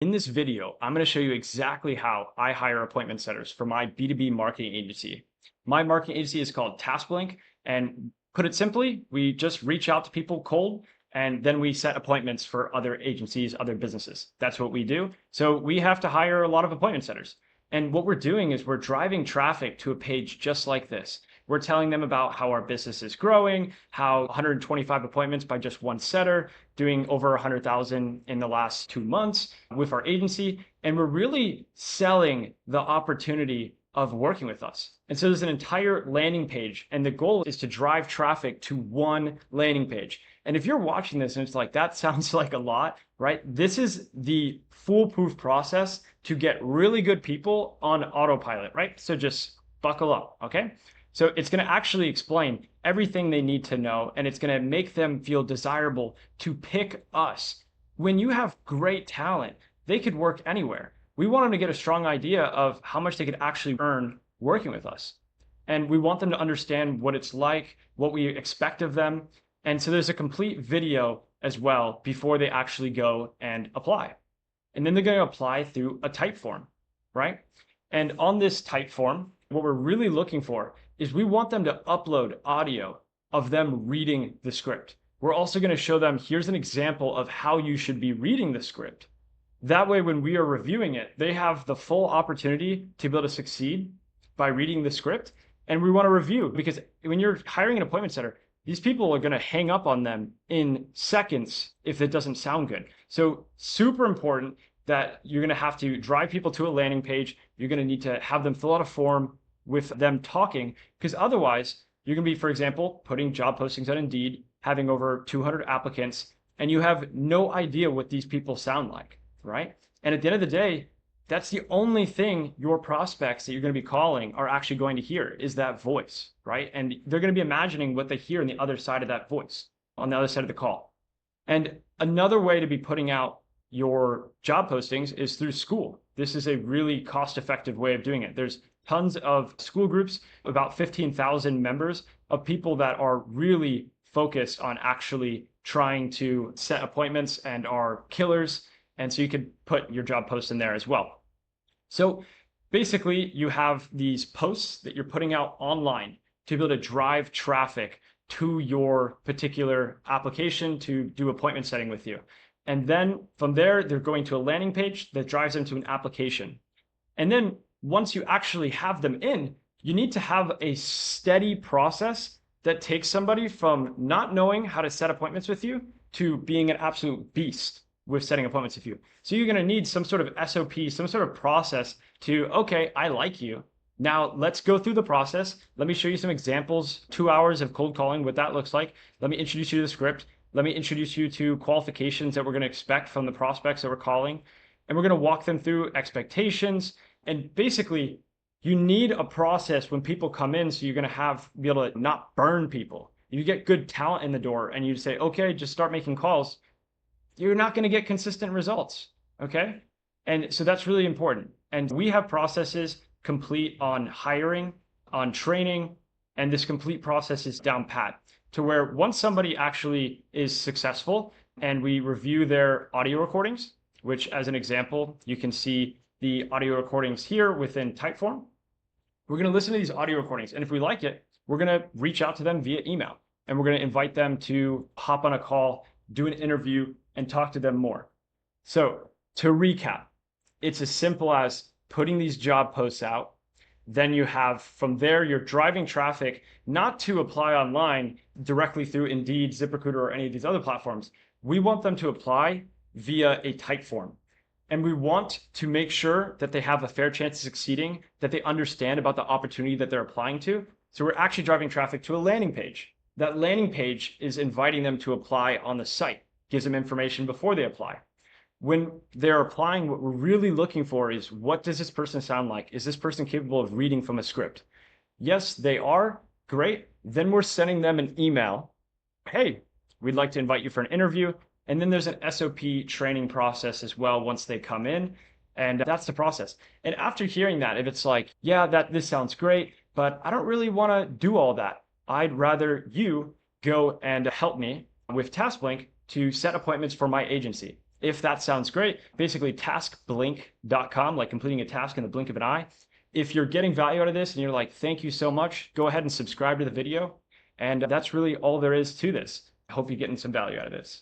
In this video, I'm going to show you exactly how I hire appointment setters for my B2B marketing agency. My marketing agency is called TaskBlink, and put it simply, we just reach out to people cold and then we set appointments for other agencies, other businesses. That's what we do. So we have to hire a lot of appointment setters. And what we're doing is we're driving traffic to a page just like this. We're telling them about how our business is growing, how 125 appointments by just one setter, doing over 100,000 in the last 2 months with our agency. And we're really selling the opportunity of working with us. And so there's an entire landing page, and the goal is to drive traffic to one landing page. And if you're watching this and it's like, that sounds like a lot, right? This is the foolproof process to get really good people on autopilot, right? So just buckle up, okay? So it's going to actually explain everything they need to know, and it's going to make them feel desirable to pick us. When you have great talent, they could work anywhere. We want them to get a strong idea of how much they could actually earn working with us. And we want them to understand what it's like, what we expect of them. And so there's a complete video as well before they actually go and apply. And then they're going to apply through a Typeform, right? And on this Typeform, what we're really looking for is we want them to upload audio of them reading the script. We're also going to show them, here's an example of how you should be reading the script. That way, when we are reviewing it, they have the full opportunity to be able to succeed by reading the script. And we want to review, because when you're hiring an appointment setter, these people are going to hang up on them in seconds if it doesn't sound good. So super important that you're going to have to drive people to a landing page. You're going to need to have them fill out a form with them talking, because otherwise you're going to be, for example, putting job postings on Indeed, having over 200 applicants, and you have no idea what these people sound like, right? And at the end of the day, that's the only thing your prospects that you're going to be calling are actually going to hear is that voice, right? And they're going to be imagining what they hear on the other side of that voice, on the other side of the call. And another way to be putting out your job postings is through Skool. This is a really cost-effective way of doing it. There's tons of Skool groups, about 15,000 members of people that are really focused on actually trying to set appointments and are killers. And so you could put your job post in there as well. So basically, you have these posts that you're putting out online to be able to drive traffic to your particular application to do appointment setting with you. And then from there, they're going to a landing page that drives them to an application. And then once you actually have them in, you need to have a steady process that takes somebody from not knowing how to set appointments with you to being an absolute beast with setting appointments with you. So you're going to need some sort of SOP, some sort of process to, okay, I like you. Now let's go through the process. Let me show you some examples, 2 hours of cold calling, what that looks like. Let me introduce you to the script. Let me introduce you to qualifications that we're going to expect from the prospects that we're calling. And we're going to walk them through expectations. And basically, you need a process when people come in, so you're going to be able to not burn people. You get good talent in the door and you say, okay, just start making calls. You're not going to get consistent results, okay? And so that's really important. And we have processes complete on hiring, on training, and this complete process is down pat to where once somebody actually is successful and we review their audio recordings, which as an example, you can see the audio recordings here within Typeform. We're going to listen to these audio recordings. And if we like it, we're going to reach out to them via email. And we're going to invite them to hop on a call, do an interview, and talk to them more. So to recap, it's as simple as putting these job posts out. Then you have, from there, you're driving traffic, not to apply online directly through Indeed, ZipRecruiter, or any of these other platforms. We want them to apply via a Typeform. And we want to make sure that they have a fair chance of succeeding, that they understand about the opportunity that they're applying to. So we're actually driving traffic to a landing page. That landing page is inviting them to apply on the site, gives them information before they apply. When they're applying, what we're really looking for is, what does this person sound like? Is this person capable of reading from a script? Yes, they are. Great. Then we're sending them an email. Hey, we'd like to invite you for an interview. And then there's an SOP training process as well once they come in. And that's the process. And after hearing that, if it's like, yeah, this sounds great, but I don't really want to do all that. I'd rather you go and help me with TaskBlink to set appointments for my agency. If that sounds great, basically taskblink.com, like completing a task in the blink of an eye. If you're getting value out of this and you're like, thank you so much, go ahead and subscribe to the video. And that's really all there is to this. I hope you're getting some value out of this.